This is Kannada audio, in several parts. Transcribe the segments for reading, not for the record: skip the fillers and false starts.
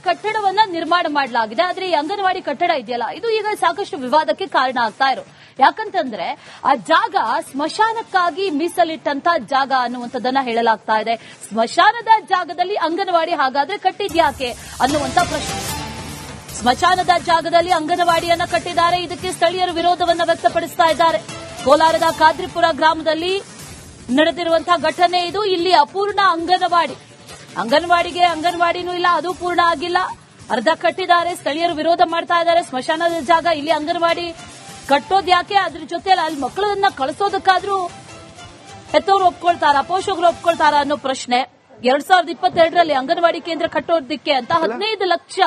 ಕಟ್ಟಡವನ್ನ ನಿರ್ಮಾಣ ಮಾಡಲಾಗಿದೆ. ಆದ್ರೆ ಈ ಅಂಗನವಾಡಿ ಕಟ್ಟಡ ಇದೆಯಲ್ಲ, ಇದು ಈಗ ಸಾಕಷ್ಟು ವಿವಾದಕ್ಕೆ ಕಾರಣ ಆಗ್ತಾ ಇರೋ. ಯಾಕಂತಂದ್ರೆ ಆ ಜಾಗ ಸ್ಮಶಾನಕ್ಕಾಗಿ ಮೀಸಲಿಟ್ಟಂತ ಜಾಗ ಅನ್ನುವಂಥದ್ದನ್ನ ಹೇಳಲಾಗ್ತಾ ಇದೆ. ಸ್ಮಶಾನದ ಜಾಗದಲ್ಲಿ ಅಂಗನವಾಡಿ ಹಾಗಾದ್ರೆ ಕಟ್ಟಿದ್ಯಾಕೆ ಅನ್ನುವಂತ ಪ್ರಶ್ನೆ. ಸ್ಮಶಾನದ ಜಾಗದಲ್ಲಿ ಅಂಗನವಾಡಿಯನ್ನ ಕಟ್ಟಿದ್ದಾರೆ. ಇದಕ್ಕೆ ಸ್ಥಳೀಯರು ವಿರೋಧವನ್ನ ವ್ಯಕ್ತಪಡಿಸ್ತಾ ಇದ್ದಾರೆ. ಕೋಲಾರದ ಕಾದ್ರಿಪುರ ಗ್ರಾಮದಲ್ಲಿ ನಡೆದಿರುವಂತಹ ಘಟನೆ ಇದು. ಇಲ್ಲಿ ಅಪೂರ್ಣ ಅಂಗನವಾಡಿನೂ ಇಲ್ಲ, ಅದು ಪೂರ್ಣ ಆಗಿಲ್ಲ, ಅರ್ಧ ಕಟ್ಟಿದ್ದಾರೆ. ಸ್ಥಳೀಯರು ವಿರೋಧ ಮಾಡ್ತಾ ಇದ್ದಾರೆ. ಸ್ಮಶಾನದ ಜಾಗ, ಇಲ್ಲಿ ಅಂಗನವಾಡಿ ಕಟ್ಟೋದ್ ಯಾಕೆ? ಅದ್ರ ಜೊತೆ ಅಲ್ಲಿ ಮಕ್ಕಳನ್ನ ಕಳಿಸೋದಕ್ಕಾದ್ರೂ ಹೆತ್ತವರು ಒಪ್ಕೊಳ್ತಾರ, ಪೋಷಕರು ಒಪ್ಕೊಳ್ತಾರ ಅನ್ನೋ ಪ್ರಶ್ನೆ. 2022ರಲ್ಲಿ ಅಂಗನವಾಡಿ ಕೇಂದ್ರ ಕಟ್ಟೋದಕ್ಕೆ ಅಂತ 15 ಲಕ್ಷ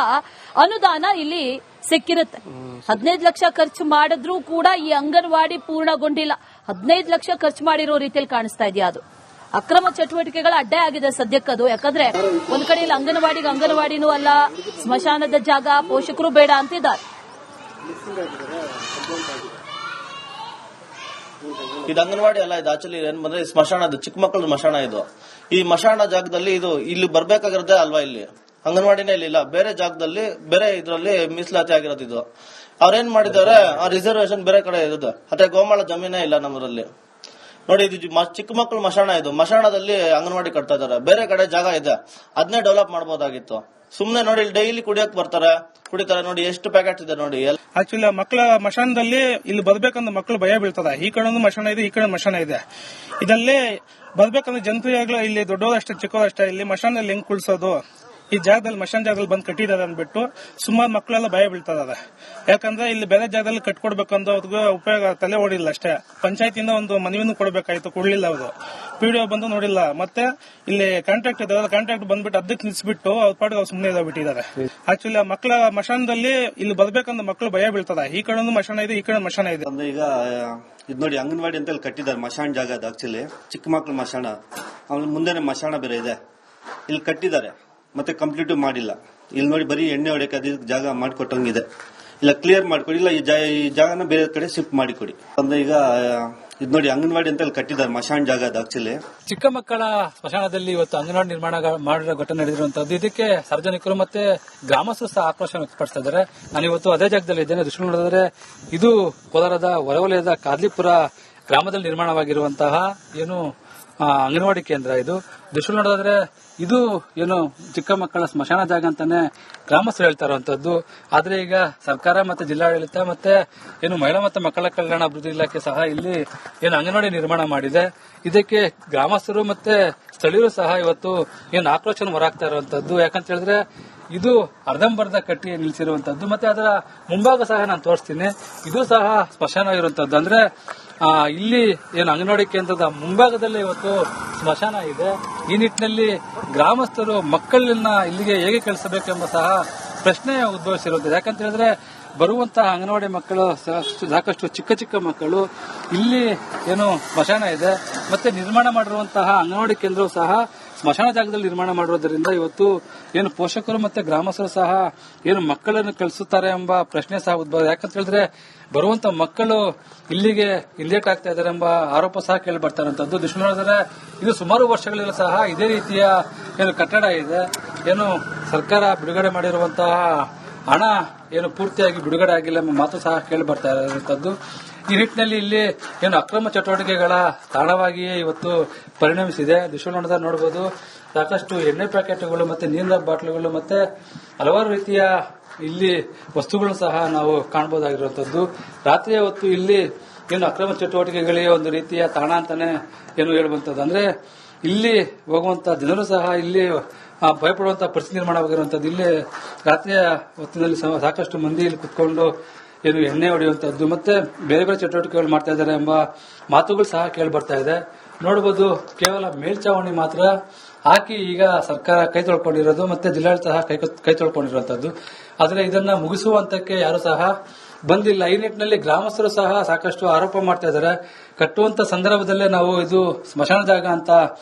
ಅನುದಾನ ಇಲ್ಲಿ ಸಿಕ್ಕಿರುತ್ತೆ. 15 ಲಕ್ಷ ಖರ್ಚು ಮಾಡಿದ್ರೂ ಕೂಡ ಈ ಅಂಗನವಾಡಿ ಪೂರ್ಣಗೊಂಡಿಲ್ಲ. 15 ಲಕ್ಷ ಖರ್ಚು ಮಾಡಿರೋ ರೀತಿಯಲ್ಲಿ ಕಾಣಿಸ್ತಾ ಇದೆಯಾ? ಅದು ಅಕ್ರಮ ಚಟುವಟಿಕೆಗಳ ಅಡ್ಡೆ ಆಗಿದೆ ಸದ್ಯಕ್ಕದು. ಯಾಕಂದ್ರೆ ಒಂದ್ ಕಡೆ ಇಲ್ಲಿ ಅಂಗನವಾಡಿನೂ ಅಲ್ಲ, ಸ್ಮಶಾನದ ಜಾಗ, ಪೋಷಕರು ಬೇಡ ಅಂತಿದ್ದಾರೆ. ಇದು ಅಂಗನವಾಡಿ ಅಲ್ಲ, ಇದು ಆಕ್ಚುಲಿ ಏನ್ ಬಂದ್ರೆ ಸ್ಮಶಾನದ ಚಿಕ್ಕ ಮಕ್ಕಳ ಸ್ಮಶಾನ ಇದು. ಈ ಸ್ಮಶಾನ ಜಾಗದಲ್ಲಿ ಇದು ಇಲ್ಲಿ ಬರ್ಬೇಕಾಗಿರೋದೇ ಅಲ್ವಾ? ಇಲ್ಲಿ ಅಂಗನವಾಡಿನೇ ಇಲ್ಲ, ಬೇರೆ ಜಾಗದಲ್ಲಿ ಬೇರೆ ಇದರಲ್ಲಿ ಮೀಸಲಾತಿ ಆಗಿರೋದು ಇದು. ಅವ್ರೇನ್ ಮಾಡಿದ್ದಾರೆ, ಆ ರಿಸರ್ವೇಶನ್ ಬೇರೆ ಕಡೆ ಇರೋದು. ಅದೇ ಗೋಮಾಳ ಜಮೀನೇ ಇಲ್ಲ ನಮ್ಮರಲ್ಲಿ. ನೋಡಿ, ಇದು ಚಿಕ್ಕ ಮಕ್ಕಳು ಮಶಾಣ, ಇದು ಮಶಾಣದಲ್ಲಿ ಅಂಗನವಾಡಿ ಕಟ್ತಾ ಇದಾರೆ. ಬೇರೆ ಕಡೆ ಜಾಗ ಇದೆ, ಅದನ್ನೇ ಡೆವಲಪ್ ಮಾಡಬಹುದಾಗಿತ್ತು. ಸುಮ್ನೆ ನೋಡಿ, ಇಲ್ಲಿ ಡೈಲಿ ಕುಡಿತಾರೆ ನೋಡಿ, ಎಷ್ಟು ಪ್ಯಾಕೆಟ್ ಇದೆ ನೋಡಿ. ಆಕ್ಚುಲಿ ಮಕ್ಕಳ ಮಶಾನದಲ್ಲಿ ಇಲ್ಲಿ ಬರ್ಬೇಕಂದ್ರೆ ಮಕ್ಕಳು ಭಯ ಬೀಳ್ತದ. ಈ ಕಡೆ ಒಂದು ಮಶಾನ ಇದೆ, ಈ ಕಡೆ ಮಶಾನ ಇದೆ. ಇದರಲ್ಲಿ ಬರ್ಬೇಕಂದ್ರೆ ಜನಪ್ರಿಯಗಳು ಇಲ್ಲಿ ದೊಡ್ಡೋದಷ್ಟೇ ಚಿಕ್ಕದಷ್ಟೇ. ಇಲ್ಲಿ ಮಶಾನಲ್ಲಿ ಹೆಂಗ್ ಕುಳ್ಸೋದು, ಈ ಜಾಗದಲ್ಲಿ ಮಶಾನ ಜಾಗದಲ್ಲಿ ಬಂದು ಕಟ್ಟಿದ್ದಾರೆ ಅಂದ್ಬಿಟ್ಟು ಸುಮಾರು ಮಕ್ಕಳೆಲ್ಲ ಭಯ ಬೀಳ್ತದ. ಯಾಕಂದ್ರೆ ಇಲ್ಲಿ ಬೇರೆ ಜಾಗದಲ್ಲಿ ಕಟ್ಕೊಡ್ಬೇಕಂದ್ರೆ ಅವ್ರಿಗೆ ಉಪಯೋಗ ತಲೆ ಓಡಿಲ್ಲ ಅಷ್ಟೇ. ಪಂಚಾಯತಿಯಿಂದ ಒಂದು ಮನವಿನೂ ಕೊಡಬೇಕಾಯ್ತು, ಕೊಡ್ಲಿಲ್ಲ ಅವರು. ಪಿಡಿಒ ಬಂದು ನೋಡಿಲ್ಲ. ಮತ್ತೆ ಇಲ್ಲಿ ಕಾಂಟ್ರಾಕ್ಟ್ ಇದೆ, ಕಾಂಟ್ರಾಕ್ಟ್ ಬಂದ್ಬಿಟ್ಟು ಅದಕ್ಕೆ ನಿಲ್ಸ್ಬಿಟ್ಟು ಅವ್ರ ಪಾಡಿಗೆ ಅವ್ರು ಸುಮ್ಮನೆ ಇದಾಗ್ಬಿಟ್ಟಿದ್ದಾರೆ. ಆಕ್ಚುಲಿ ಮಕ್ಕಳ ಮಶಾನದಲ್ಲಿ ಇಲ್ಲಿ ಬರ್ಬೇಕಂದ್ರೆ ಮಕ್ಕಳು ಭಯ ಬೀಳ್ತದ. ಈ ಕಡೆ ಒಂದು ಮಶಾನ ಇದೆ, ಈ ಕಡೆ ಮಶಾನ ಇದೆ. ಈಗ ಇದು ನೋಡಿ, ಅಂಗನವಾಡಿ ಅಂತ ಇಲ್ಲಿ ಕಟ್ಟಿದ್ದಾರೆ ಮಶಾನ ಜಾಗ. ಅದು ಆಕ್ಚುಲಿ ಚಿಕ್ಕ ಮಕ್ಕಳು ಮಶಾನ, ಆಮೇಲೆ ಮುಂದೆನೆ ಮಶಾನ ಬೇರೆ ಇದೆ. ಇಲ್ಲಿ ಕಟ್ಟಿದ್ದಾರೆ, ಮತ್ತೆ ಕಂಪ್ಲೀಟ್ ಮಾಡಿಲ್ಲ. ಇಲ್ಲಿ ನೋಡಿ, ಬರೀ ಎಣ್ಣೆ ಹೊಡೆಯಕ್ಕೆ ಅದಕ್ಕೆ ಜಾಗ ಮಾಡಿಕೊಟ್ಟಂಗಿದೆ. ಇಲ್ಲ ಕ್ಲಿಯರ್ ಮಾಡಿಕೊಡಿ, ಇಲ್ಲ ಈ ಜಾಗನ ಬೇರೆ ಕಡೆ ಶಿಫ್ಟ್ ಮಾಡಿಕೊಡಿ. ಅಂದ್ರೆ ಈಗ ಇದು ನೋಡಿ, ಅಂಗನವಾಡಿ ಅಂತ ಇಲ್ಲಿ ಕಟ್ಟಿದ್ದಾರೆ ಮಶಾನ ಜಾಗ. ಅದು ಆಕ್ಚುಲಿ ಚಿಕ್ಕ ಮಕ್ಕಳ ಸ್ಮಶಾನದಲ್ಲಿ ಇವತ್ತು ಅಂಗನವಾಡಿ ನಿರ್ಮಾಣ ಮಾಡಿರೋ ಘಟನೆ ನಡೆದಿರುವಂತದ್ದು. ಇದಕ್ಕೆ ಸಾರ್ವಜನಿಕರು ಮತ್ತೆ ಗ್ರಾಮಸ್ಥರು ಸಹ ಆಕ್ರೋಶ ವ್ಯಕ್ತಪಡಿಸ್ತಾ ಇದ್ದಾರೆ. ನಾನು ಇವತ್ತು ಅದೇ ಜಾಗದಲ್ಲಿ ಇದ್ದೇನೆ. ದೃಶ್ಯ ನೋಡಿದ್ರೆ ಇದು ಕೋಲಾರದ ಹೊರವಲಯದ ಕಾದ್ಲಿಪುರ ಗ್ರಾಮದಲ್ಲಿ ನಿರ್ಮಾಣವಾಗಿರುವಂತಹ ಏನು ಅಂಗನವಾಡಿ ಕೇಂದ್ರ. ಇದು ದೃಶ್ಯ ನೋಡಿದ್ರೆ ಇದು ಏನು ಚಿಕ್ಕ ಮಕ್ಕಳ ಸ್ಮಶಾನ ಜಾಗ ಅಂತಾನೆ ಗ್ರಾಮಸ್ಥರು ಹೇಳ್ತಾ ಇರುವಂತದ್ದು. ಆದ್ರೆ ಈಗ ಸರ್ಕಾರ ಮತ್ತೆ ಜಿಲ್ಲಾಡಳಿತ ಮತ್ತೆ ಏನು ಮಹಿಳಾ ಮತ್ತು ಮಕ್ಕಳ ಕಲ್ಯಾಣ ಅಭಿವೃದ್ಧಿ ಇಲಾಖೆ ಸಹ ಇಲ್ಲಿ ಏನು ಅಂಗನವಾಡಿ ನಿರ್ಮಾಣ ಮಾಡಿದೆ. ಇದಕ್ಕೆ ಗ್ರಾಮಸ್ಥರು ಮತ್ತೆ ಸ್ಥಳೀಯರು ಸಹ ಇವತ್ತು ಏನು ಆಕ್ರೋಶ ಹೊರಹಾಕ್ತಾ ಇರುವಂತದ್ದು. ಯಾಕಂತ ಹೇಳಿದ್ರೆ ಇದು ಅರ್ಧಂಬರ್ಧ ಕಟ್ಟಿ ನಿಲ್ಲಿಸಿರುವಂತದ್ದು. ಮತ್ತೆ ಅದರ ಮುಂಭಾಗ ಸಹ ನಾನು ತೋರಿಸ್ತೀನಿ. ಇದು ಸಹ ಸ್ಮಶಾನ ಇರುವಂತದ್ದು. ಅಂದ್ರೆ ಇಲ್ಲಿ ಏನು ಅಂಗನವಾಡಿ ಕೇಂದ್ರದ ಮುಂಭಾಗದಲ್ಲೇ ಇವತ್ತು ಸ್ಮಶಾನ ಇದೆ. ಈ ನಿಟ್ಟಿನಲ್ಲಿ ಗ್ರಾಮಸ್ಥರು ಮಕ್ಕಳನ್ನ ಇಲ್ಲಿಗೆ ಹೇಗೆ ಕಳಿಸಬೇಕೆಂಬ ಸಹ ಪ್ರಶ್ನೆ ಉದ್ಭವಿಸಿರುತ್ತದೆ. ಯಾಕಂತ ಹೇಳಿದ್ರೆ ಬರುವಂತಹ ಅಂಗನವಾಡಿ ಮಕ್ಕಳು ಸಾಕಷ್ಟು ಚಿಕ್ಕ ಚಿಕ್ಕ ಮಕ್ಕಳು. ಇಲ್ಲಿ ಏನು ಸ್ಮಶಾನ ಇದೆ, ಮತ್ತೆ ನಿರ್ಮಾಣ ಮಾಡಿರುವಂತಹ ಅಂಗನವಾಡಿ ಕೇಂದ್ರವು ಸಹ ಸ್ಮಶಾನ ಜಾಗದಲ್ಲಿ ನಿರ್ಮಾಣ ಮಾಡಿರೋದ್ರಿಂದ ಇವತ್ತು ಏನು ಪೋಷಕರು ಮತ್ತೆ ಗ್ರಾಮಸ್ಥರು ಸಹ ಏನು ಮಕ್ಕಳನ್ನು ಕಳಿಸುತ್ತಾರೆ ಎಂಬ ಪ್ರಶ್ನೆ ಸಹ ಉದ್ಭವ. ಯಾಕಂತ ಹೇಳಿದ್ರೆ ಬರುವಂತ ಮಕ್ಕಳು ಇಲ್ಲಿಗೆ ಇಲ್ಲೇಟ್ ಆಗ್ತಾ ಇದ್ದಾರೆ ಎಂಬ ಆರೋಪ ಸಹ ಕೇಳಿ ಬರ್ತಾ ಇರುವಂತದ್ದು. ದೃಶ್ಯ ನೋಡಿದ್ರೆ ಇದು ಸುಮಾರು ವರ್ಷಗಳಿಂದ ಸಹ ಇದೇ ರೀತಿಯ ಏನು ಕಟ್ಟಡ ಇದೆ. ಏನು ಸರ್ಕಾರ ಬಿಡುಗಡೆ ಮಾಡಿರುವಂತಹ ಹಣ ಏನು ಪೂರ್ತಿಯಾಗಿ ಬಿಡುಗಡೆ ಆಗಿಲ್ಲ ಎಂಬ ಮಾತು ಸಹ ಕೇಳಿ ಬರ್ತಾ ಇರುವಂತದ್ದು. ಈ ನಿಟ್ಟಿನಲ್ಲಿ ಇಲ್ಲಿ ಏನು ಅಕ್ರಮ ಚಟುವಟಿಕೆಗಳ ತಾಣವಾಗಿಯೇ ಇವತ್ತು ಪರಿಣಮಿಸಿದೆ. ದೃಶ್ಯ ನೋಡಬಹುದು, ಸಾಕಷ್ಟು ಎಣ್ಣೆ ಪ್ಯಾಕೆಟ್ಗಳು ಮತ್ತೆ ನೀರಿನ ಬಾಟ್ಲುಗಳು ಮತ್ತೆ ಹಲವಾರು ರೀತಿಯ ಇಲ್ಲಿ ವಸ್ತುಗಳು ಸಹ ನಾವು ಕಾಣಬಹುದಾಗಿರುವಂತದ್ದು. ರಾತ್ರಿಯ ಹೊತ್ತು ಇಲ್ಲಿ ಏನು ಅಕ್ರಮ ಚಟುವಟಿಕೆಗಳಿಗೆ ಒಂದು ರೀತಿಯ ತಾಣ ಅಂತಾನೆ ಏನು ಹೇಳುವಂತದ್ದು. ಅಂದ್ರೆ ಇಲ್ಲಿ ಹೋಗುವಂತ ಜನರು ಸಹ ಇಲ್ಲಿ ಭಯಪಡುವಂತಹ ಪರಿಸ್ಥಿತಿ ನಿರ್ಮಾಣವಾಗಿರುವಂತದ್ದು. ಇಲ್ಲಿ ರಾತ್ರಿಯ ಹೊತ್ತಿನಲ್ಲಿ ಸಾಕಷ್ಟು ಮಂದಿ ಇಲ್ಲಿ ಕುತ್ಕೊಂಡು ಏನು ಎಣ್ಣೆ ಹೊಡೆಯುವಂತದ್ದು ಮತ್ತೆ ಬೇರೆ ಬೇರೆ ಚಟುವಟಿಕೆಗಳು ಮಾಡ್ತಾ ಇದ್ದಾರೆ ಎಂಬ ಮಾತುಗಳು ಸಹ ಕೇಳಿ ಬರ್ತಾ ಇದೆ. ನೋಡಬಹುದು, ಕೇವಲ ಮೇಲ್ಚಾವಣಿ ಮಾತ್ರ ಹಾಕಿ ಈಗ ಸರ್ಕಾರ ಕೈ ತೊಳ್ಕೊಂಡಿರೋದು ಮತ್ತೆ ಜಿಲ್ಲಾಡಳಿತ ಸಹ ಕೈ ತೊಳ್ಕೊಂಡಿರುವಂತದ್ದು. ಆದ್ರೆ ಇದನ್ನ ಮುಗಿಸುವ ಹಂತಕ್ಕೆ ಯಾರು ಸಹ ಬಂದಿಲ್ಲ. ಈ ನಿಟ್ಟಿನಲ್ಲಿ ಗ್ರಾಮಸ್ಥರು ಸಹ ಸಾಕಷ್ಟು ಆರೋಪ ಮಾಡ್ತಾ ಇದ್ದಾರೆ. ಕಟ್ಟುವಂತ ಸಂದರ್ಭದಲ್ಲೇ ನಾವು ಇದು ಸ್ಮಶಾನ ಜಾಗ ಅಂತ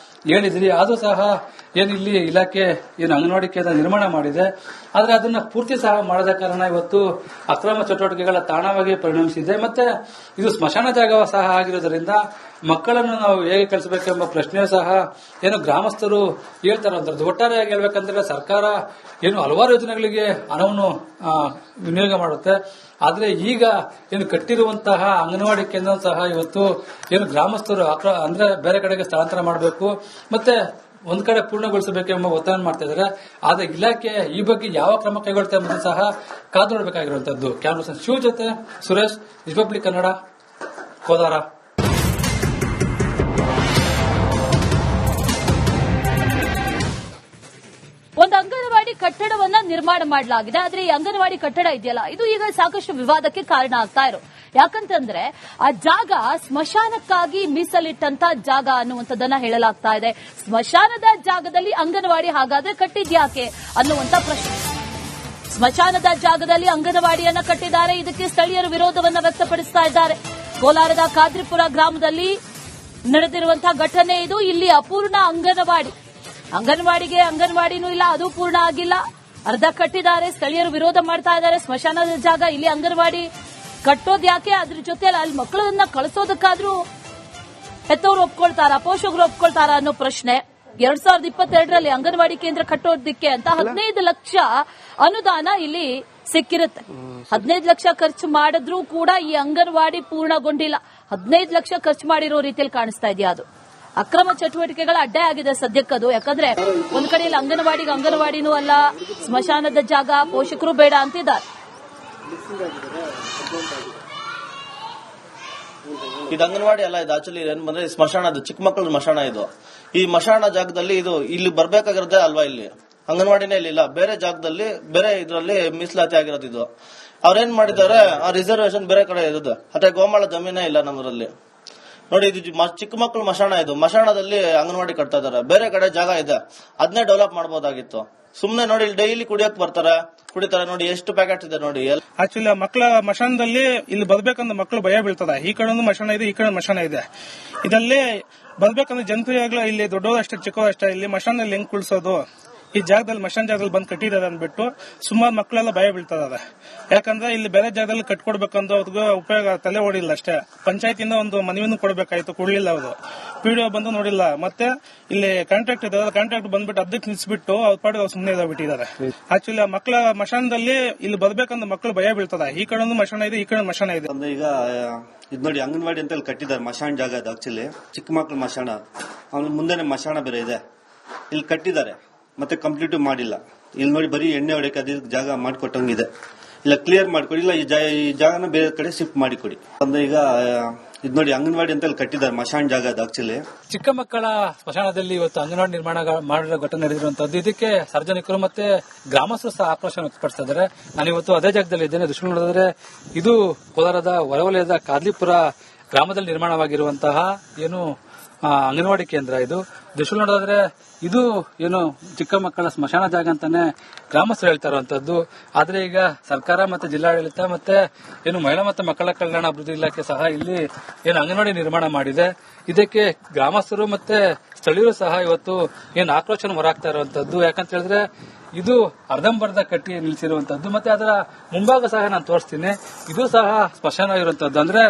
ಹೇಳಿದ್ರಿ, ಅದು ಸಹ ಏನಿಲ್ಲಿ ಇಲಾಖೆ ಏನು ಅಂಗನವಾಡಿ ಕೇಂದ್ರ ನಿರ್ಮಾಣ ಮಾಡಿದೆ. ಆದ್ರೆ ಅದನ್ನ ಪೂರ್ತಿ ಸಹ ಮಾಡದ ಕಾರಣ ಇವತ್ತು ಅಕ್ರಮ ಚಟುವಟಿಕೆಗಳ ತಾಣವಾಗಿ ಪರಿಣಮಿಸಿದೆ. ಮತ್ತೆ ಇದು ಸ್ಮಶಾನ ಜಾಗ ಸಹ ಆಗಿರೋದ್ರಿಂದ ಮಕ್ಕಳನ್ನು ನಾವು ಹೇಗೆ ಕಲಿಸಬೇಕೆಂಬ ಪ್ರಶ್ನೆ ಸಹ ಏನು ಗ್ರಾಮಸ್ಥರು ಹೇಳ್ತಾರಂತದ್ದು. ಒಟ್ಟಾರೆಯಾಗಿ ಹೇಳ್ಬೇಕಂದ್ರೆ ಸರ್ಕಾರ ಏನು ಹಲವಾರು ಯೋಜನೆಗಳಿಗೆ ಹಣವನ್ನು ವಿನಿಯೋಗ ಮಾಡುತ್ತೆ. ಆದ್ರೆ ಈಗ ಏನು ಕಟ್ಟಿರುವಂತಹ ಅಂಗನವಾಡಿ ಕೇಂದ್ರ ಸಹ ಇವತ್ತು ಏನು ಗ್ರಾಮಸ್ಥರು ಅಂದ್ರೆ ಬೇರೆ ಕಡೆಗೆ ಸ್ಥಳಾಂತರ ಮಾಡಬೇಕು ಮತ್ತೆ ಒಂದ್ ಕಡೆ ಪೂರ್ಣಗೊಳಿಸಬೇಕೆಂಬ ಒತ್ತಾಯ ಮಾಡ್ತಾ ಇದ್ದಾರೆ. ಆದ್ರೆ ಇಲಾಖೆ ಈ ಬಗ್ಗೆ ಯಾವ ಕ್ರಮ ಕೈಗೊಳ್ಳುತ್ತೆ ಎಂಬುದು ಸಹ ಕಾದು ನೋಡಬೇಕಾಗಿರುವಂತದ್ದು. ಕ್ಯಾಮರಾ ಪರ್ಸನ್ ಶಿವ ಜೊತೆ ಸುರೇಶ್, ರಿಪಬ್ಲಿಕ್ ಕನ್ನಡ, ಕೋಲಾರ. ಒಂದು ಅಂಗನವಾಡಿ ಕಟ್ಟಡವನ್ನ ನಿರ್ಮಾಣ ಮಾಡಲಾಗಿದೆ. ಆದ್ರೆ ಈ ಅಂಗನವಾಡಿ ಕಟ್ಟಡ ಇದೆಯಲ್ಲ, ಇದು ಈಗ ಸಾಕಷ್ಟು ವಿವಾದಕ್ಕೆ ಕಾರಣ ಆಗ್ತಾ ಇರೋ. ಯಾಕಂತಂದ್ರೆ ಆ ಜಾಗ ಸ್ಮಶಾನಕ್ಕಾಗಿ ಮೀಸಲಿಟ್ಟಂತ ಜಾಗ ಅನ್ನುವಂಥದ್ದನ್ನ ಹೇಳಲಾಗ್ತಾ ಇದೆ. ಸ್ಮಶಾನದ ಜಾಗದಲ್ಲಿ ಅಂಗನವಾಡಿ ಹಾಗಾದ್ರೆ ಕಟ್ಟಿದ್ಯಾಕೆ ಅನ್ನುವಂತ ಪ್ರಶ್ನೆ. ಸ್ಮಶಾನದ ಜಾಗದಲ್ಲಿ ಅಂಗನವಾಡಿಯನ್ನ ಕಟ್ಟಿದ್ದಾರೆ. ಇದಕ್ಕೆ ಸ್ಥಳೀಯರು ವಿರೋಧವನ್ನ ವ್ಯಕ್ತಪಡಿಸ್ತಾ ಇದ್ದಾರೆ. ಕೋಲಾರದ ಕಾದ್ರಿಪುರ ಗ್ರಾಮದಲ್ಲಿ ನಡೆದಿರುವಂತಹ ಘಟನೆ ಇದು. ಇಲ್ಲಿ ಅಪೂರ್ಣ ಅಂಗನವಾಡಿನೂ ಇಲ್ಲ, ಅದು ಪೂರ್ಣ ಆಗಿಲ್ಲ, ಅರ್ಧ ಕಟ್ಟಿದ್ದಾರೆ. ಸ್ಥಳೀಯರು ವಿರೋಧ ಮಾಡ್ತಾ ಇದ್ದಾರೆ. ಸ್ಮಶಾನದ ಜಾಗ, ಇಲ್ಲಿ ಅಂಗನವಾಡಿ ಕಟ್ಟೋದ್ಯಾಕೆ, ಅದ್ರ ಜೊತೆ ಅಲ್ಲಿ ಮಕ್ಕಳನ್ನ ಕಳಿಸೋದಕ್ಕಾದ್ರೂ ಹೆತ್ತವರು ಒಪ್ಕೊಳ್ತಾರ, ಪೋಷಕರು ಒಪ್ಕೊಳ್ತಾರ ಅನ್ನೋ ಪ್ರಶ್ನೆ. 2022ರಲ್ಲಿ ಅಂಗನವಾಡಿ ಕೇಂದ್ರ ಕಟ್ಟೋದಕ್ಕೆ ಅಂತ 15 ಲಕ್ಷ ಅನುದಾನ ಇಲ್ಲಿ ಸಿಕ್ಕಿರುತ್ತೆ. 15 ಲಕ್ಷ ಖರ್ಚು ಮಾಡಿದ್ರೂ ಕೂಡ ಈ ಅಂಗನವಾಡಿ ಪೂರ್ಣಗೊಂಡಿಲ್ಲ. 15 ಲಕ್ಷ ಖರ್ಚು ಮಾಡಿರೋ ರೀತಿಯಲ್ಲಿ ಕಾಣಿಸ್ತಾ ಇದೆಯಾ. ಅದು ಅಕ್ರಮ ಚಟುವಟಿಕೆಗಳ ಅಡ್ಡೆ ಆಗಿದೆ ಸದ್ಯಕ್ಕದು. ಯಾಕಂದ್ರೆ ಒಂದ್ ಕಡೆಯಲ್ಲಿ ಅಂಗನವಾಡಿನೂ ಅಲ್ಲ, ಸ್ಮಶಾನದ ಜಾಗ, ಪೋಷಕರು ಬೇಡ ಅಂತಿದ್ದಾರೆ. ಇದು ಅಂಗನವಾಡಿ ಅಲ್ಲ, ಇದು ಆಕ್ಚುಲಿ ಏನ್ ಬಂದ್ರೆ ಸ್ಮಶಾನ, ಚಿಕ್ಕ ಮಕ್ಕಳ ಸ್ಮಶಾನ ಇದು. ಈ ಸ್ಮಶಾನ ಜಾಗದಲ್ಲಿ ಇದು ಇಲ್ಲಿ ಬರ್ಬೇಕಾಗಿರೋದೇ ಅಲ್ವಾ, ಇಲ್ಲಿ ಅಂಗನವಾಡಿನೇ ಇಲ್ಲ, ಬೇರೆ ಜಾಗದಲ್ಲಿ ಬೇರೆ ಇದ್ರಲ್ಲಿ ಮೀಸಲಾತಿ ಆಗಿರೋದು ಇದು. ಅವ್ರೇನ್ ಮಾಡಿದ್ದಾರೆ, ಆ ರಿಸರ್ವೇಶನ್ ಬೇರೆ ಕಡೆ ಇರೋದು. ಅದೇ ಗೋಮಾಳ ಜಮೀನೇ ಇಲ್ಲ ನಮ್ಮರಲ್ಲಿ. ನೋಡಿ, ಇದು ಚಿಕ್ಕ ಮಕ್ಕಳು ಮಶಾಣ, ಇದು ಮಶಾಣದಲ್ಲಿ ಅಂಗನವಾಡಿ ಕಟ್ತಾ ಇದಾರೆ. ಬೇರೆ ಕಡೆ ಜಾಗ ಇದೆ, ಅದನ್ನೇ ಡೆವಲಪ್ ಮಾಡಬಹುದಾಗಿತ್ತು. ಸುಮ್ನೆ ನೋಡಿ, ಡೈಲಿ ಕುಡಿಯಕ್ ಕುಡಿತಾರೆ ನೋಡಿ, ಎಷ್ಟು ಪ್ಯಾಕೆಟ್ ಇದೆ ನೋಡಿ. ಆಕ್ಚುಲಿ ಮಕ್ಕಳ ಮಶಾನದಲ್ಲಿ ಇಲ್ಲಿ ಬರ್ಬೇಕಂದ್ರೆ ಮಕ್ಕಳು ಭಯ ಬೀಳ್ತದ. ಈ ಕಡೆ ಮಶಾನ ಇದೆ, ಈ ಕಡೆ ಮಶಾನ ಇದೆ. ಇದರಲ್ಲಿ ಬರ್ಬೇಕಂದ್ರೆ ಜನಪ್ರಿಯಾಗ್ಲೂ ಇಲ್ಲಿ ದೊಡ್ಡದಷ್ಟೇ ಚಿಕ್ಕದಷ್ಟೇ, ಇಲ್ಲಿ ಮಶಾನಲ್ಲಿ ಹೆಂಗ್ ಕುಳ್ಸೋದು, ಈ ಜಾಗದಲ್ಲಿ ಮಶಾನ್ ಜಾಗದಲ್ಲಿ ಬಂದು ಕಟ್ಟಿದ್ದಾರೆ ಅಂದ್ಬಿಟ್ಟು ಸುಮಾರು ಮಕ್ಕಳೆಲ್ಲ ಭಯ ಬೀಳ್ತದ. ಯಾಕಂದ್ರೆ ಇಲ್ಲಿ ಬೇರೆ ಜಾಗದಲ್ಲಿ ಕಟ್ಕೊಡ್ಬೇಕಂದ್ರೆ ಅವ್ರಿಗೆ ಉಪಯೋಗ ತಲೆ ಓಡಿಲ್ಲ ಅಷ್ಟೇ. ಪಂಚಾಯತಿಯಿಂದ ಒಂದು ಮನವಿನೂ ಕೊಡಬೇಕಾಯ್ತು, ಕೊಡ್ಲಿಲ್ಲ ಅವರು. ಪಿಡಿಒ ಬಂದು ನೋಡಿಲ್ಲ. ಮತ್ತೆ ಇಲ್ಲಿ ಕಾಂಟ್ರಾಕ್ಟ್ ಇದೆ, ಕಾಂಟ್ರಾಕ್ಟ್ ಬಂದ್ಬಿಟ್ಟು ಅದಕ್ಕೆ ನಿಲ್ಸ್ಬಿಟ್ಟು ಅವ್ರ ಪಾಡಿಗೆ ಅವ್ರು ಸುಮ್ಮನೆ ಬಿಟ್ಟಿದ್ದಾರೆ. ಆಕ್ಚುಲಿ ಮಕ್ಕಳ ಮಶಾನದಲ್ಲಿ ಇಲ್ಲಿ ಬರ್ಬೇಕಂದ್ರೆ ಮಕ್ಕಳು ಭಯ ಬೀಳ್ತದ. ಈ ಕಡೆ ಮಶಾನ ಇದೆ, ಈ ಕಡೆ ಮಶಾನ ಇದೆ. ಅಂದ್ರೆ ಈಗ ಇದು ನೋಡಿ, ಅಂಗನವಾಡಿ ಅಂತ ಕಟ್ಟಿದ್ದಾರೆ ಮಶಾನ್ ಜಾಗ. ಅದು ಆಕ್ಚುಲಿ ಚಿಕ್ಕ ಮಕ್ಕಳ ಮಶಾಣ, ಆಮೇಲೆ ಮುಂದೆನೆ ಮಶಾಣ ಬೇರೆ ಇದೆ. ಇಲ್ಲಿ ಕಟ್ಟಿದ್ದಾರೆ ಮತ್ತೆ ಕಂಪ್ಲೀಟ್ ಮಾಡಿಲ್ಲ. ಇಲ್ಲಿ ನೋಡಿ, ಬರೀ ಎಣ್ಣೆ ಹೊಡೆಯಕ್ಕೆ ಅದಕ್ಕೆ ಜಾಗ ಮಾಡಿಕೊಟ್ಟಂಗಿದೆ. ಇಲ್ಲ ಕ್ಲಿಯರ್ ಮಾಡಿಕೊಡಿ, ಇಲ್ಲ ಈ ಜಾಗನ ಬೇರೆ ಕಡೆ ಶಿಫ್ಟ್ ಮಾಡಿಕೊಡಿ. ಅಂದ್ರೆ ಈಗ ಇದು ನೋಡಿ, ಅಂಗನವಾಡಿ ಅಂತ ಕಟ್ಟಿದ್ದಾರೆ ಮಶಾನ್ ಜಾಗ. ಅದು ಆಕ್ಚುಲಿ ಚಿಕ್ಕ ಮಕ್ಕಳ ಸ್ಮಶಾನದಲ್ಲಿ ಇವತ್ತು ಅಂಗನವಾಡಿ ನಿರ್ಮಾಣ ಮಾಡಿರೋ ಘಟನೆ ನಡೆದಿರುವಂತದ್ದು. ಇದಕ್ಕೆ ಸಾರ್ವಜನಿಕರು ಮತ್ತೆ ಗ್ರಾಮಸ್ಥರು ಸಹ ಆಕ್ರೋಶ ವ್ಯಕ್ತಪಡಿಸ್ತಾ ಇದ್ದಾರೆ. ನಾನು ಇವತ್ತು ಅದೇ ಜಾಗದಲ್ಲಿ ಇದ್ದೇನೆ. ದೃಶ್ಯ ನೋಡಿದ್ರೆ ಇದು ಕೋಲಾರದ ಹೊರವಲಯದ ಕಾದ್ಲಿಪುರ ಗ್ರಾಮದಲ್ಲಿ ನಿರ್ಮಾಣವಾಗಿರುವಂತಹ ಏನು ಅಂಗನವಾಡಿ ಕೇಂದ್ರ. ಇದು ದೃಶ್ಯ ನೋಡಿದ್ರೆ ಇದು ಏನು ಚಿಕ್ಕ ಮಕ್ಕಳ ಸ್ಮಶಾನ ಜಾಗ ಅಂತಾನೆ ಗ್ರಾಮಸ್ಥರು ಹೇಳ್ತಾ ಇರುವಂತದ್ದು. ಆದ್ರೆ ಈಗ ಸರ್ಕಾರ ಮತ್ತೆ ಜಿಲ್ಲಾಡಳಿತ ಮತ್ತೆ ಏನು ಮಹಿಳಾ ಮತ್ತು ಮಕ್ಕಳ ಕಲ್ಯಾಣ ಅಭಿವೃದ್ಧಿ ಇಲಾಖೆ ಸಹ ಇಲ್ಲಿ ಏನು ಅಂಗನವಾಡಿ ನಿರ್ಮಾಣ ಮಾಡಿದೆ. ಇದಕ್ಕೆ ಗ್ರಾಮಸ್ಥರು ಮತ್ತೆ ಸ್ಥಳೀಯರು ಸಹ ಇವತ್ತು ಏನು ಆಕ್ರೋಶನ ಹೊರಹಾಕ್ತಾ ಇರುವಂತದ್ದು. ಯಾಕಂತ ಹೇಳಿದ್ರೆ ಇದು ಅರ್ಧಂಬರ್ಧ ಕಟ್ಟಿ ನಿಲ್ಲಿಸಿರುವಂತದ್ದು. ಮತ್ತೆ ಅದರ ಮುಂಭಾಗ ಸಹ ನಾನು ತೋರಿಸ್ತೀನಿ. ಇದು ಸಹ ಸ್ಮಶಾನ ಇರುವಂತದ್ದು. ಅಂದ್ರೆ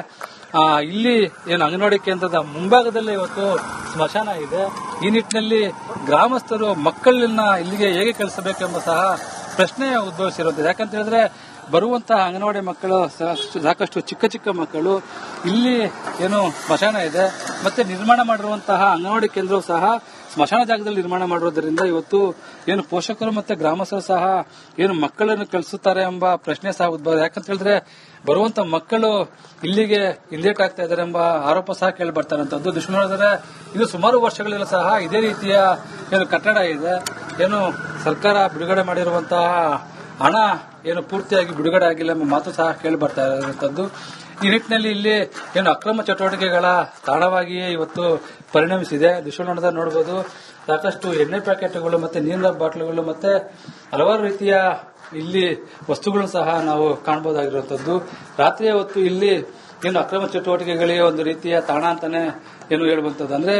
ಇಲ್ಲಿ ಏನು ಅಂಗನವಾಡಿ ಕೇಂದ್ರದ ಮುಂಭಾಗದಲ್ಲೇ ಇವತ್ತು ಸ್ಮಶಾನ ಇದೆ. ಈ ನಿಟ್ಟಿನಲ್ಲಿ ಗ್ರಾಮಸ್ಥರು ಮಕ್ಕಳನ್ನ ಇಲ್ಲಿಗೆ ಹೇಗೆ ಕಳಿಸಬೇಕೆಂಬ ಸಹ ಪ್ರಶ್ನೆ ಉದ್ಭವಿಸಿರುವಂತದ್ದು. ಯಾಕಂತ ಹೇಳಿದ್ರೆ ಬರುವಂತಹ ಅಂಗನವಾಡಿ ಮಕ್ಕಳು ಸಾಕಷ್ಟು ಚಿಕ್ಕ ಚಿಕ್ಕ ಮಕ್ಕಳು. ಇಲ್ಲಿ ಏನು ಸ್ಮಶಾನ ಇದೆ, ಮತ್ತೆ ನಿರ್ಮಾಣ ಮಾಡಿರುವಂತಹ ಅಂಗನವಾಡಿ ಕೇಂದ್ರವು ಸಹ ಸ್ಮಶಾನ ಜಾಗದಲ್ಲಿ ನಿರ್ಮಾಣ ಮಾಡಿರೋದ್ರಿಂದ ಇವತ್ತು ಏನು ಪೋಷಕರು ಮತ್ತೆ ಗ್ರಾಮಸ್ಥರು ಸಹ ಏನು ಮಕ್ಕಳನ್ನು ಕಳಿಸುತ್ತಾರೆ ಎಂಬ ಪ್ರಶ್ನೆ ಸಹ ಉದ್ಭವ. ಯಾಕಂತ ಹೇಳಿದ್ರೆ ಬರುವಂತ ಮಕ್ಕಳು ಇಲ್ಲಿಗೆ ಹಿಂದೇಟ್ ಆಗ್ತಾ ಇದ್ದಾರೆ ಎಂಬ ಆರೋಪ ಸಹ ಕೇಳಿ ಬರ್ತಾರಂತದ್ದು. ದೃಶ್ಯ ನೋಡಿದ್ರೆ ಇದು ಸುಮಾರು ವರ್ಷಗಳಿಂದ ಸಹ ಇದೇ ರೀತಿಯ ಏನು ಕಟ್ಟಡ ಇದೆ. ಏನು ಸರ್ಕಾರ ಬಿಡುಗಡೆ ಮಾಡಿರುವಂತಹ ಹಣ ಏನು ಪೂರ್ತಿಯಾಗಿ ಬಿಡುಗಡೆ ಆಗಿಲ್ಲ ಎಂಬ ಮಾತು ಸಹ ಕೇಳಿ ಬರ್ತಾ ಇರುವಂತದ್ದು. ಈ ನಿಟ್ಟಿನಲ್ಲಿ ಇಲ್ಲಿ ಏನು ಅಕ್ರಮ ಚಟುವಟಿಕೆಗಳ ತಾಣವಾಗಿಯೇ ಇವತ್ತು ಪರಿಣಮಿಸಿದೆ. ದೃಶ್ಯ ನೋಡಿದ್ರೆ ನೋಡಬಹುದು, ಸಾಕಷ್ಟು ಎಣ್ಣೆ ಪ್ಯಾಕೆಟ್ಗಳು ಮತ್ತೆ ನೀರಿನ ಬಾಟ್ಲುಗಳು ಮತ್ತೆ ಹಲವಾರು ರೀತಿಯ ಇಲ್ಲಿ ವಸ್ತುಗಳನ್ನು ಸಹ ನಾವು ಕಾಣಬಹುದಾಗಿರುವಂತದ್ದು. ರಾತ್ರಿಯ ಹೊತ್ತು ಇಲ್ಲಿ ಏನು ಅಕ್ರಮ ಚಟುವಟಿಕೆಗಳಿಗೆ ಒಂದು ರೀತಿಯ ತಾಣ ಅಂತಾನೆ ಏನು ಹೇಳುವಂತದ್ದು. ಅಂದ್ರೆ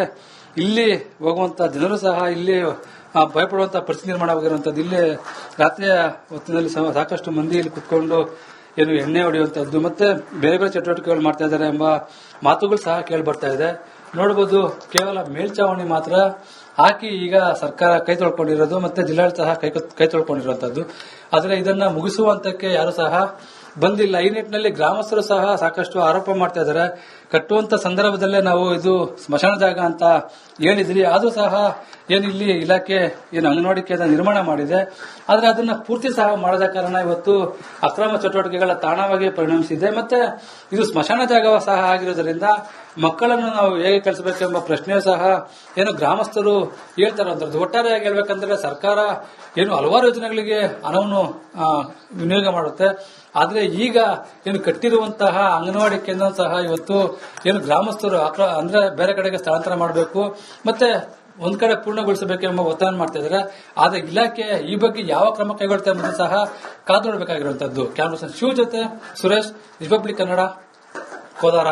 ಇಲ್ಲಿ ಹೋಗುವಂತ ಜನರು ಸಹ ಇಲ್ಲಿ ಭಯಪಡುವಂತಹ ಪರಿಸ್ಥಿತಿ ನಿರ್ಮಾಣವಾಗಿರುವಂತದ್ದು. ಇಲ್ಲಿ ರಾತ್ರಿಯ ಹೊತ್ತಿನಲ್ಲಿ ಸಾಕಷ್ಟು ಮಂದಿ ಇಲ್ಲಿ ಕುತ್ಕೊಂಡು ಏನು ಎಣ್ಣೆ ಹೊಡೆಯುವಂತದ್ದು ಮತ್ತೆ ಬೇರೆ ಬೇರೆ ಚಟುವಟಿಕೆಗಳು ಮಾಡ್ತಾ ಇದ್ದಾರೆ ಎಂಬ ಮಾತುಗಳು ಸಹ ಕೇಳಿ ಬರ್ತಾ ಇದೆ. ನೋಡಬಹುದು ಕೇವಲ ಮೇಲ್ಚಾವಣಿ ಮಾತ್ರ ಹಾಕಿ ಈಗ ಸರ್ಕಾರ ಕೈ ತೊಳ್ಕೊಂಡಿರೋದು ಮತ್ತೆ ಜಿಲ್ಲಾಡಳಿತ ಸಹ ಕೈ ತೊಳ್ಕೊಂಡಿರುವಂತದ್ದು. ಆದ್ರೆ ಇದನ್ನ ಮುಗಿಸುವಂತಕ್ಕೆ ಯಾರು ಸಹ ಬಂದಿಲ್ಲ. ಈ ನಿಟ್ಟಿನಲ್ಲಿ ಗ್ರಾಮಸ್ಥರು ಸಹ ಸಾಕಷ್ಟು ಆರೋಪ ಮಾಡ್ತಾ ಇದ್ದಾರೆ. ಕಟ್ಟುವಂತ ಸಂದರ್ಭದಲ್ಲೇ ನಾವು ಇದು ಸ್ಮಶಾನ ಜಾಗ ಅಂತ ಹೇಳಿದ್ರಿ, ಅದು ಸಹ ಏನಿಲ್ಲಿ ಇಲಾಖೆ ಅಂಗನವಾಡಿ ಕೇಂದ್ರ ನಿರ್ಮಾಣ ಮಾಡಿದೆ. ಆದ್ರೆ ಅದನ್ನ ಪೂರ್ತಿ ಸಹ ಮಾಡದ ಕಾರಣ ಇವತ್ತು ಅಕ್ರಮ ಚಟುವಟಿಕೆಗಳ ತಾಣವಾಗಿ ಪರಿಣಮಿಸಿದೆ. ಮತ್ತೆ ಇದು ಸ್ಮಶಾನ ಜಾಗ ಸಹ ಆಗಿರೋದ್ರಿಂದ ಮಕ್ಕಳನ್ನು ನಾವು ಹೇಗೆ ಕಳಿಸಬೇಕೆಂಬ ಪ್ರಶ್ನೆ ಸಹ ಗ್ರಾಮಸ್ಥರು ಹೇಳ್ತಾರಂತದ್ದು. ಒಟ್ಟಾರೆಯಾಗಿ ಹೇಳ್ಬೇಕಂದ್ರೆ ಸರ್ಕಾರ ಹಲವಾರು ಯೋಜನೆಗಳಿಗೆ ಹಣವನ್ನು ವಿನಿಯೋಗ ಮಾಡುತ್ತೆ. ಆದ್ರೆ ಈಗ ಕಟ್ಟಿರುವಂತಹ ಅಂಗನವಾಡಿ ಕೇಂದ್ರ ಸಹ ಇವತ್ತು ಗ್ರಾಮಸ್ಥರು ಅಂದ್ರೆ ಬೇರೆ ಕಡೆಗೆ ಸ್ಥಳಾಂತರ ಮಾಡಬೇಕು ಮತ್ತೆ ಒಂದ್ ಕಡೆ ಪೂರ್ಣಗೊಳಿಸಬೇಕೆಂಬ ಒತ್ತಾಯ ಮಾಡ್ತಾ ಇದ್ದಾರೆ. ಆದ್ರೆ ಇಲಾಖೆ ಈ ಬಗ್ಗೆ ಯಾವ ಕ್ರಮ ಕೈಗೊಳ್ಳುತ್ತೆ ಎಂಬುದು ಸಹ ಕಾದು ನೋಡಬೇಕಾಗಿರುವಂತದ್ದು. ಕ್ಯಾಮರಾ ಶಿವ ಜೊತೆ ಸುರೇಶ್, ರಿಪಬ್ಲಿಕ್ ಕನ್ನಡ, ಕೋಲಾರ.